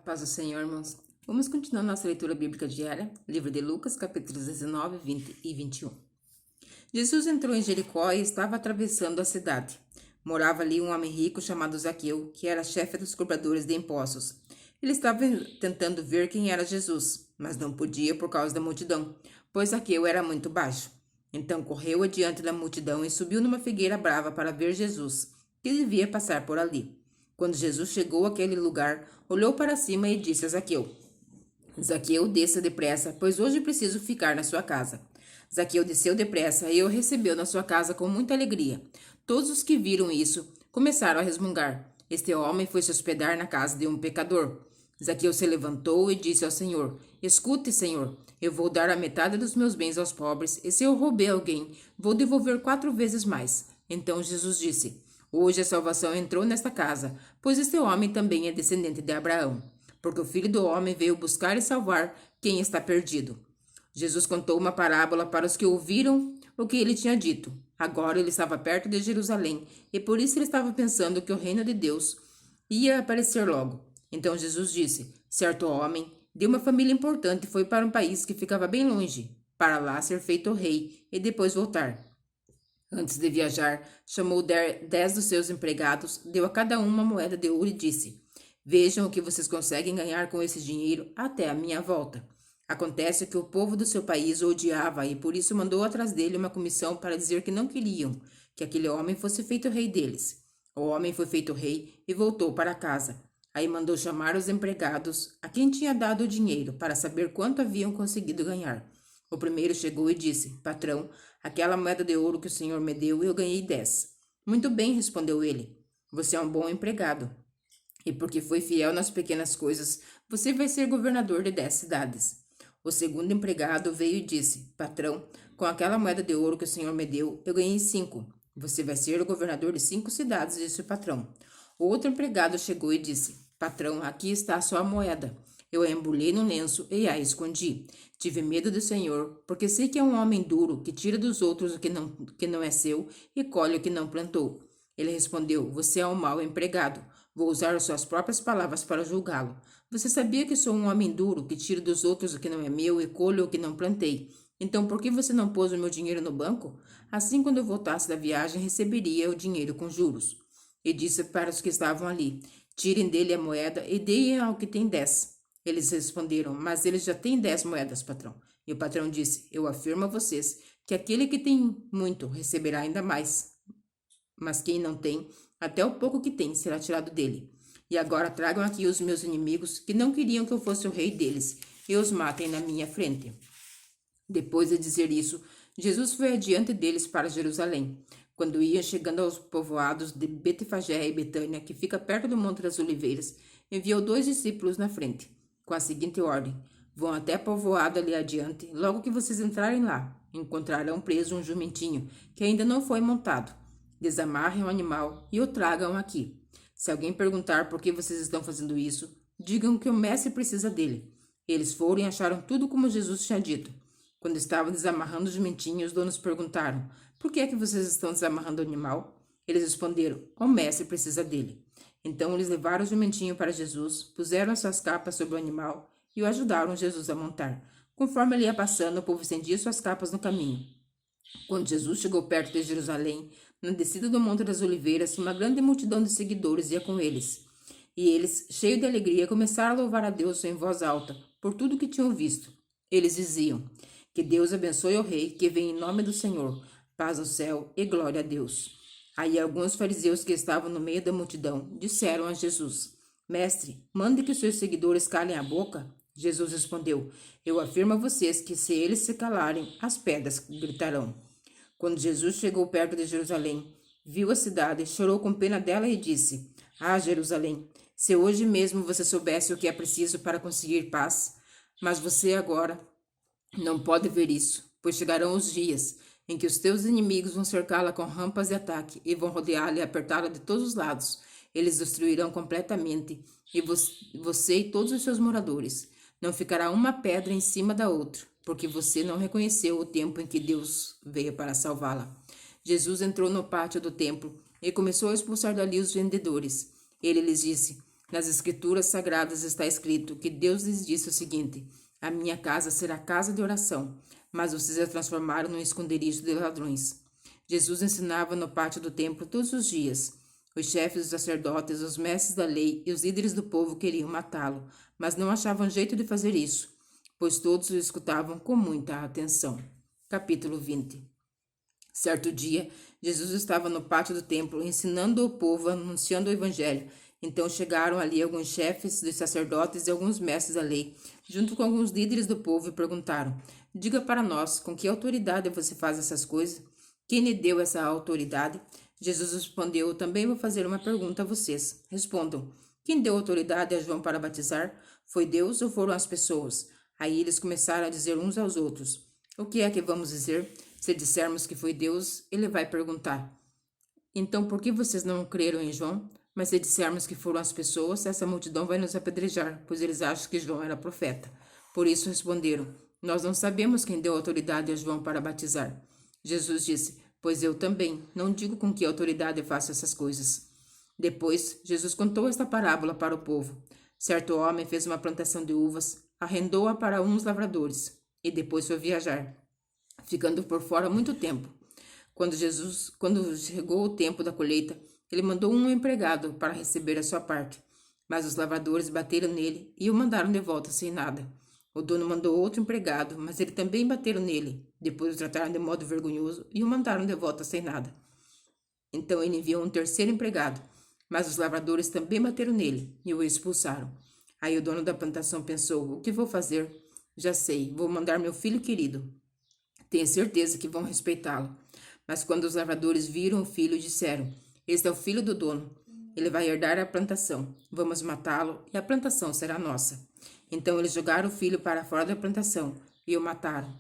Paz do Senhor, irmãos. Vamos continuar nossa leitura bíblica diária, livro de Lucas, capítulos 19, 20 e 21. Jesus entrou em Jericó e estava atravessando a cidade. Morava ali um homem rico chamado Zaqueu, que era chefe dos cobradores de impostos. Ele estava tentando ver quem era Jesus, mas não podia por causa da multidão, pois Zaqueu era muito baixo. Então correu adiante da multidão e subiu numa figueira brava para ver Jesus, que devia passar por ali. Quando Jesus chegou àquele lugar, olhou para cima e disse a Zaqueu: Zaqueu, desça depressa, pois hoje preciso ficar na sua casa. Zaqueu desceu depressa e o recebeu na sua casa com muita alegria. Todos os que viram isso começaram a resmungar. Este homem foi se hospedar na casa de um pecador. Zaqueu se levantou e disse ao Senhor: Escute, Senhor, eu vou dar a metade dos meus bens aos pobres, e se eu roubei alguém, vou devolver 4 vezes mais. Então Jesus disse: Hoje a salvação entrou nesta casa, pois este homem também é descendente de Abraão, porque o Filho do Homem veio buscar e salvar quem está perdido. Jesus contou uma parábola para os que ouviram o que ele tinha dito. Agora ele estava perto de Jerusalém, e por isso ele estava pensando que o reino de Deus ia aparecer logo. Então Jesus disse: Certo homem de uma família importante foi para um país que ficava bem longe, para lá ser feito rei e depois voltar. Antes de viajar, chamou 10 dos seus empregados, deu a cada um uma moeda de ouro e disse: Vejam o que vocês conseguem ganhar com esse dinheiro até a minha volta. Acontece que o povo do seu país o odiava e por isso mandou atrás dele uma comissão para dizer que não queriam que aquele homem fosse feito rei deles. O homem foi feito rei e voltou para casa. Aí mandou chamar os empregados a quem tinha dado o dinheiro para saber quanto haviam conseguido ganhar. O primeiro chegou e disse: Patrão, aquela moeda de ouro que o senhor me deu, eu ganhei 10. Muito bem, respondeu ele. Você é um bom empregado. E porque foi fiel nas pequenas coisas, você vai ser governador de 10 cidades. O segundo empregado veio e disse: Patrão, com aquela moeda de ouro que o senhor me deu, eu ganhei 5. Você vai ser o governador de 5 cidades, disse o patrão. O outro empregado chegou e disse: Patrão, aqui está a sua moeda. Eu a embrulhei no lenço e a escondi. Tive medo do Senhor, porque sei que é um homem duro, que tira dos outros o que não é seu e colhe o que não plantou. Ele respondeu: Você é um mau empregado. Vou usar as suas próprias palavras para julgá-lo. Você sabia que sou um homem duro, que tiro dos outros o que não é meu e colho o que não plantei. Então por que você não pôs o meu dinheiro no banco? Assim, quando eu voltasse da viagem, receberia o dinheiro com juros. E disse para os que estavam ali: Tirem dele a moeda e deem ao que tem 10. Eles responderam: Mas ele já tem 10 moedas, patrão. E o patrão disse: Eu afirmo a vocês que aquele que tem muito receberá ainda mais. Mas quem não tem, até o pouco que tem será tirado dele. E agora tragam aqui os meus inimigos, que não queriam que eu fosse o rei deles, e os matem na minha frente. Depois de dizer isso, Jesus foi adiante deles para Jerusalém. Quando iam chegando aos povoados de Betfagé e Betânia, que fica perto do Monte das Oliveiras, enviou 2 discípulos na frente, com a seguinte ordem: Vão até povoado ali adiante. Logo que vocês entrarem lá, encontrarão preso um jumentinho, que ainda não foi montado. Desamarrem o animal e o tragam aqui. Se alguém perguntar por que vocês estão fazendo isso, digam que o mestre precisa dele. Eles foram e acharam tudo como Jesus tinha dito. Quando estavam desamarrando o jumentinho, os donos perguntaram: Por que é que vocês estão desamarrando o animal? Eles responderam: O mestre precisa dele. Então eles levaram o jumentinho para Jesus, puseram as suas capas sobre o animal e o ajudaram Jesus a montar. Conforme ele ia passando, o povo estendia suas capas no caminho. Quando Jesus chegou perto de Jerusalém, na descida do Monte das Oliveiras, uma grande multidão de seguidores ia com eles. E eles, cheios de alegria, começaram a louvar a Deus em voz alta por tudo que tinham visto. Eles diziam: Que Deus abençoe o Rei que vem em nome do Senhor, paz no céu e glória a Deus. Aí alguns fariseus que estavam no meio da multidão disseram a Jesus: Mestre, mande que os seus seguidores calem a boca. Jesus respondeu: Eu afirmo a vocês que se eles se calarem, as pedras gritarão. Quando Jesus chegou perto de Jerusalém, viu a cidade, chorou com pena dela e disse: Ah, Jerusalém, se hoje mesmo você soubesse o que é preciso para conseguir paz, mas você agora não pode ver isso, pois chegarão os dias em que os teus inimigos vão cercá-la com rampas de ataque e vão rodeá-la e apertá-la de todos os lados. Eles destruirão completamente e você e todos os seus moradores. Não ficará uma pedra em cima da outra, porque você não reconheceu o tempo em que Deus veio para salvá-la. Jesus entrou no pátio do templo e começou a expulsar dali os vendedores. Ele lhes disse: Nas Escrituras Sagradas está escrito que Deus lhes disse o seguinte: a minha casa será casa de oração, mas vocês a transformaram num esconderijo de ladrões. Jesus ensinava no pátio do templo todos os dias. Os chefes dos sacerdotes, os mestres da lei e os líderes do povo queriam matá-lo, mas não achavam jeito de fazer isso, pois todos o escutavam com muita atenção. Capítulo 20. Certo dia, Jesus estava no pátio do templo, ensinando o povo, anunciando o evangelho. Então chegaram ali alguns chefes dos sacerdotes e alguns mestres da lei, junto com alguns líderes do povo, e perguntaram: diga para nós, com que autoridade você faz essas coisas? Quem lhe deu essa autoridade? Jesus respondeu: eu também vou fazer uma pergunta a vocês. Respondam: quem deu autoridade a João para batizar? Foi Deus ou foram as pessoas? Aí eles começaram a dizer uns aos outros: o que é que vamos dizer? Se dissermos que foi Deus, ele vai perguntar: então por que vocês não creram em João? Mas se dissermos que foram as pessoas, essa multidão vai nos apedrejar, pois eles acham que João era profeta. Por isso responderam: nós não sabemos quem deu autoridade a João para batizar. Jesus disse: pois eu também não digo com que autoridade eu faço essas coisas. Depois, Jesus contou esta parábola para o povo. Certo homem fez uma plantação de uvas, arrendou-a para uns lavradores e depois foi viajar, ficando por fora muito tempo. Quando chegou o tempo da colheita, ele mandou um empregado para receber a sua parte, mas os lavradores bateram nele e o mandaram de volta sem nada. O dono mandou outro empregado, mas ele também bateram nele. Depois o trataram de modo vergonhoso e o mandaram de volta sem nada. Então ele enviou um terceiro empregado, mas os lavradores também bateram nele e o expulsaram. Aí o dono da plantação pensou: o que vou fazer? Já sei, vou mandar meu filho querido. Tenho certeza que vão respeitá-lo. Mas quando os lavradores viram o filho, disseram: este é o filho do dono. Ele vai herdar a plantação. Vamos matá-lo e a plantação será nossa. Então eles jogaram o filho para fora da plantação e o mataram.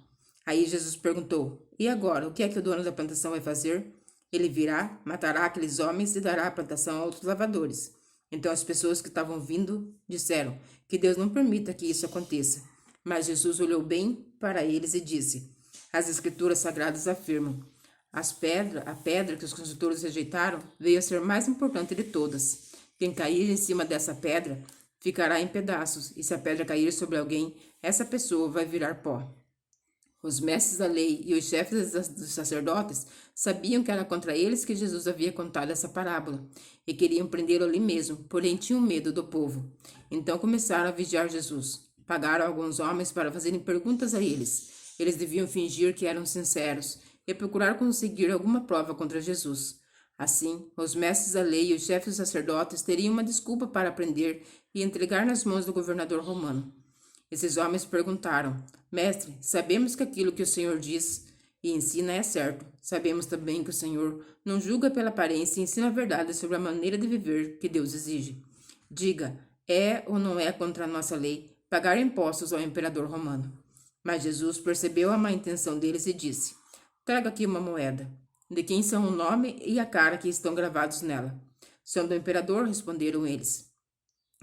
Aí Jesus perguntou: e agora, o que é que o dono da plantação vai fazer? Ele virá, matará aqueles homens e dará a plantação a outros lavradores. Então as pessoas que estavam vindo disseram: que Deus não permita que isso aconteça. Mas Jesus olhou bem para eles e disse: as Escrituras Sagradas afirmam: a pedra que os construtores rejeitaram veio a ser mais importante de todas. Quem cair em cima dessa pedra ficará em pedaços, e se a pedra cair sobre alguém, essa pessoa vai virar pó. Os mestres da lei e os chefes dos sacerdotes sabiam que era contra eles que Jesus havia contado essa parábola, e queriam prendê-lo ali mesmo, porém tinham medo do povo. Então começaram a vigiar Jesus. Pagaram alguns homens para fazerem perguntas a eles. Eles deviam fingir que eram sinceros e procurar conseguir alguma prova contra Jesus. Assim, os mestres da lei e os chefes dos sacerdotes teriam uma desculpa para prender e entregar nas mãos do governador romano. Esses homens perguntaram: mestre, sabemos que aquilo que o Senhor diz e ensina é certo. Sabemos também que o Senhor não julga pela aparência e ensina a verdade sobre a maneira de viver que Deus exige. Diga, é ou não é contra a nossa lei pagar impostos ao imperador romano? Mas Jesus percebeu a má intenção deles e disse: traga aqui uma moeda. De quem são o nome e a cara que estão gravados nela? São do imperador, responderam eles.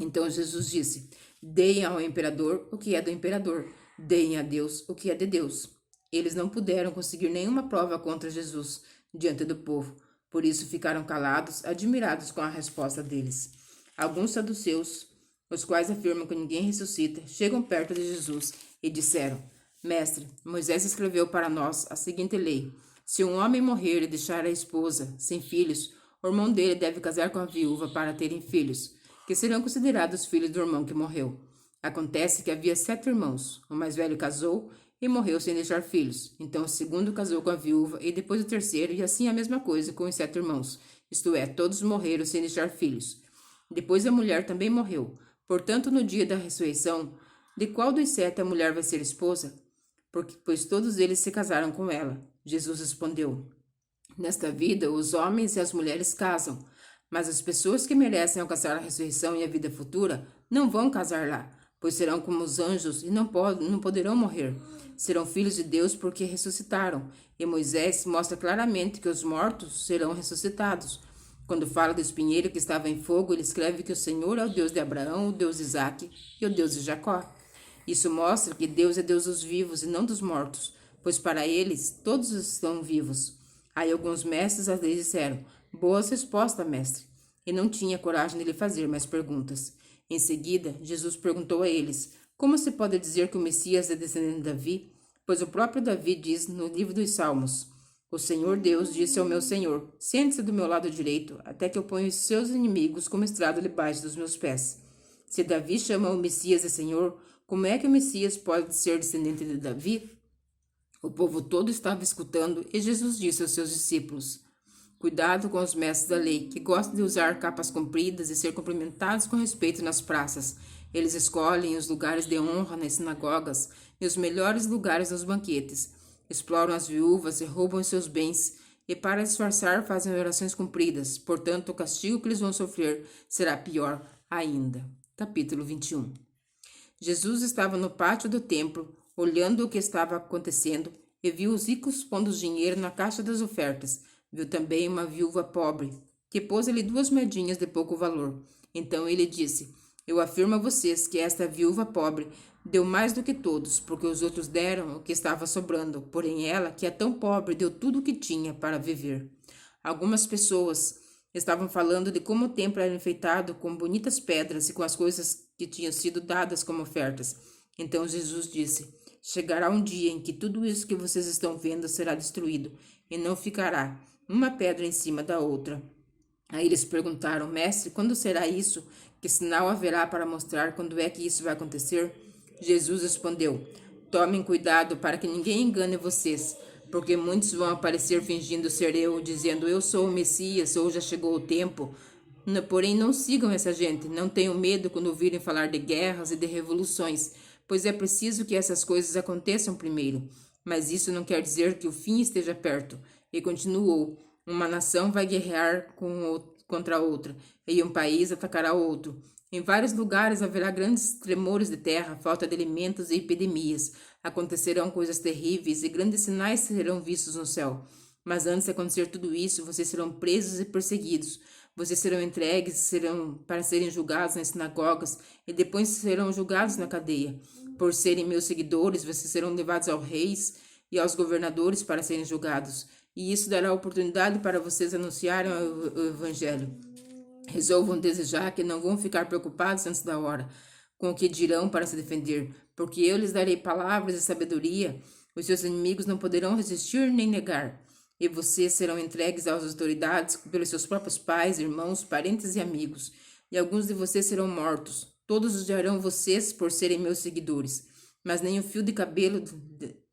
Então Jesus disse: deem ao imperador o que é do imperador, deem a Deus o que é de Deus. Eles não puderam conseguir nenhuma prova contra Jesus diante do povo, por isso ficaram calados, admirados com a resposta deles. Alguns saduceus, os quais afirmam que ninguém ressuscita, chegam perto de Jesus e disseram: mestre, Moisés escreveu para nós a seguinte lei: se um homem morrer e deixar a esposa sem filhos, o irmão dele deve casar com a viúva para terem filhos, que serão considerados filhos do irmão que morreu. Acontece que havia 7 irmãos. O mais velho casou e morreu sem deixar filhos. Então o segundo casou com a viúva e depois o terceiro, e assim a mesma coisa com os 7 irmãos. Isto é, todos morreram sem deixar filhos. Depois a mulher também morreu. Portanto, no dia da ressurreição, de qual dos 7 a mulher vai ser esposa? Pois todos eles se casaram com ela. Jesus respondeu: nesta vida, os homens e as mulheres casam, mas as pessoas que merecem alcançar a ressurreição e a vida futura não vão casar lá, pois serão como os anjos e não poderão morrer. Serão filhos de Deus porque ressuscitaram, e Moisés mostra claramente que os mortos serão ressuscitados. Quando fala do espinheiro que estava em fogo, ele escreve que o Senhor é o Deus de Abraão, o Deus de Isaque e o Deus de Jacó. Isso mostra que Deus é Deus dos vivos e não dos mortos, pois para eles todos estão vivos. Aí alguns mestres às vezes disseram: boa resposta, mestre. e não tinha coragem de lhe fazer mais perguntas. Em seguida, Jesus perguntou a eles: Como se pode dizer que o Messias é descendente de Davi? Pois o próprio Davi diz no livro dos Salmos: O Senhor Deus disse ao meu Senhor: Sente-se do meu lado direito, até que eu ponha os seus inimigos como estrado debaixo dos meus pés. Se Davi chama o Messias de Senhor, como é que o Messias pode ser descendente de Davi? O povo todo estava escutando e Jesus disse aos seus discípulos: Cuidado com os mestres da lei, que gostam de usar capas compridas e ser cumprimentados com respeito nas praças. Eles escolhem os lugares de honra nas sinagogas e os melhores lugares nos banquetes. Exploram as viúvas e roubam seus bens, e para disfarçar fazem orações compridas. Portanto, o castigo que eles vão sofrer será pior ainda. Capítulo 21. Jesus estava no pátio do templo, olhando o que estava acontecendo, e viu os ricos pondo dinheiro na caixa das ofertas. Viu também uma viúva pobre, que pôs ali 2 moedinhas de pouco valor. Então ele disse: Eu afirmo a vocês que esta viúva pobre deu mais do que todos, porque os outros deram o que estava sobrando, porém ela, que é tão pobre, deu tudo o que tinha para viver. Algumas pessoas estavam falando de como o templo era enfeitado com bonitas pedras e com as coisas que tinham sido dadas como ofertas. Então Jesus disse: Chegará um dia em que tudo isso que vocês estão vendo será destruído, e não ficará uma pedra em cima da outra. Aí eles perguntaram: Mestre, quando será isso? Que sinal haverá para mostrar quando é que isso vai acontecer? Jesus respondeu: Tomem cuidado para que ninguém engane vocês, porque muitos vão aparecer fingindo ser eu, dizendo: Eu sou o Messias, ou já chegou o tempo. Porém, não sigam essa gente, não tenham medo quando ouvirem falar de guerras e de revoluções, pois é preciso que essas coisas aconteçam primeiro. Mas isso não quer dizer que o fim esteja perto. E continuou: Uma nação vai guerrear contra outra, e um país atacará outro. Em vários lugares haverá grandes tremores de terra, falta de alimentos e epidemias. Acontecerão coisas terríveis e grandes sinais serão vistos no céu. Mas antes de acontecer tudo isso, vocês serão presos e perseguidos. Vocês serão entregues para serem julgados nas sinagogas e depois serão julgados na cadeia. Por serem meus seguidores, vocês serão levados aos reis e aos governadores para serem julgados. E isso dará oportunidade para vocês anunciarem o Evangelho. Resolvam desejar que não vão ficar preocupados antes da hora com o que dirão para se defender, porque eu lhes darei palavras de sabedoria. Os seus inimigos não poderão resistir nem negar, e vocês serão entregues às autoridades pelos seus próprios pais, irmãos, parentes e amigos, e alguns de vocês serão mortos. Todos odiarão vocês por serem meus seguidores, mas nem o fio de cabelo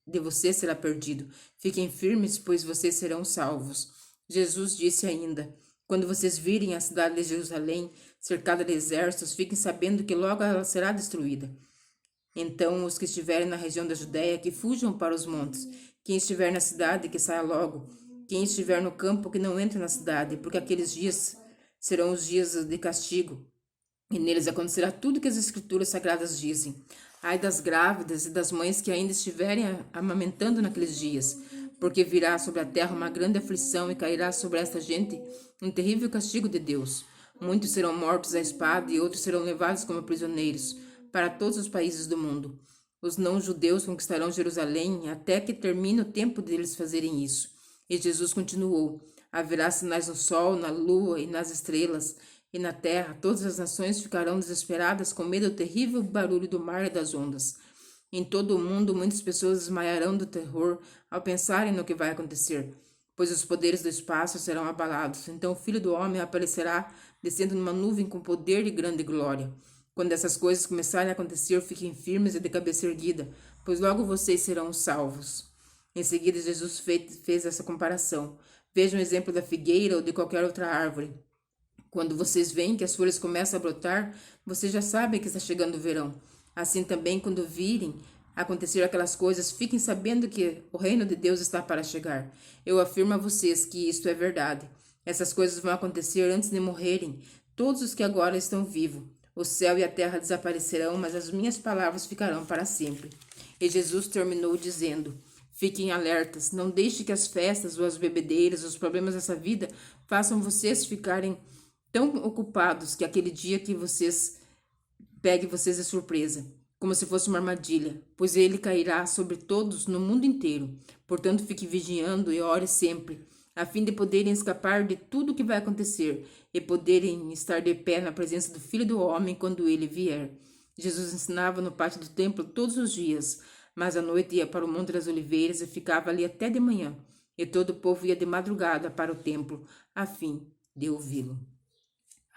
de vocês será perdido. Fiquem firmes, pois vocês serão salvos. Jesus disse ainda: Quando vocês virem a cidade de Jerusalém cercada de exércitos, fiquem sabendo que logo ela será destruída. Então os que estiverem na região da Judéia, que fujam para os montes. Quem estiver na cidade, que saia logo. Quem estiver no campo, que não entre na cidade, porque aqueles dias serão os dias de castigo, e neles acontecerá tudo que as Escrituras Sagradas dizem. Ai das grávidas e das mães que ainda estiverem amamentando naqueles dias, porque virá sobre a terra uma grande aflição e cairá sobre esta gente um terrível castigo de Deus. Muitos serão mortos à espada e outros serão levados como prisioneiros para todos os países do mundo. Os não-judeus conquistarão Jerusalém até que termine o tempo deles fazerem isso. E Jesus continuou: Haverá sinais no sol, na lua e nas estrelas, e na terra todas as nações ficarão desesperadas com medo do terrível barulho do mar e das ondas. Em todo o mundo, muitas pessoas desmaiarão do terror ao pensarem no que vai acontecer, pois os poderes do espaço serão abalados. Então o Filho do Homem aparecerá descendo numa nuvem com poder e grande glória. Quando essas coisas começarem a acontecer, fiquem firmes e de cabeça erguida, pois logo vocês serão salvos. Em seguida, Jesus fez essa comparação. Vejam o exemplo da figueira ou de qualquer outra árvore. Quando vocês veem que as folhas começam a brotar, vocês já sabem que está chegando o verão. Assim também, quando virem acontecer aquelas coisas, fiquem sabendo que o reino de Deus está para chegar. Eu afirmo a vocês que isto é verdade. Essas coisas vão acontecer antes de morrerem todos os que agora estão vivos. O céu e a terra desaparecerão, mas as minhas palavras ficarão para sempre. E Jesus terminou dizendo: Fiquem alertas, não deixe que as festas ou as bebedeiras, os problemas dessa vida façam vocês ficarem tão ocupados que aquele dia que pegue vocês de surpresa, como se fosse uma armadilha, pois ele cairá sobre todos no mundo inteiro. Portanto, fique vigiando e ore sempre. a fim de poderem escapar de tudo o que vai acontecer e poderem estar de pé na presença do Filho do Homem quando ele vier. Jesus ensinava no pátio do templo todos os dias, mas à noite ia para o Monte das Oliveiras e ficava ali até de manhã. E todo o povo ia de madrugada para o templo, a fim de ouvi-lo.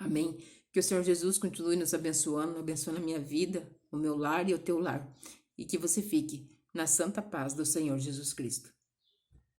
Amém. Que o Senhor Jesus continue nos abençoando a minha vida, o meu lar e o teu lar. E que você fique na santa paz do Senhor Jesus Cristo.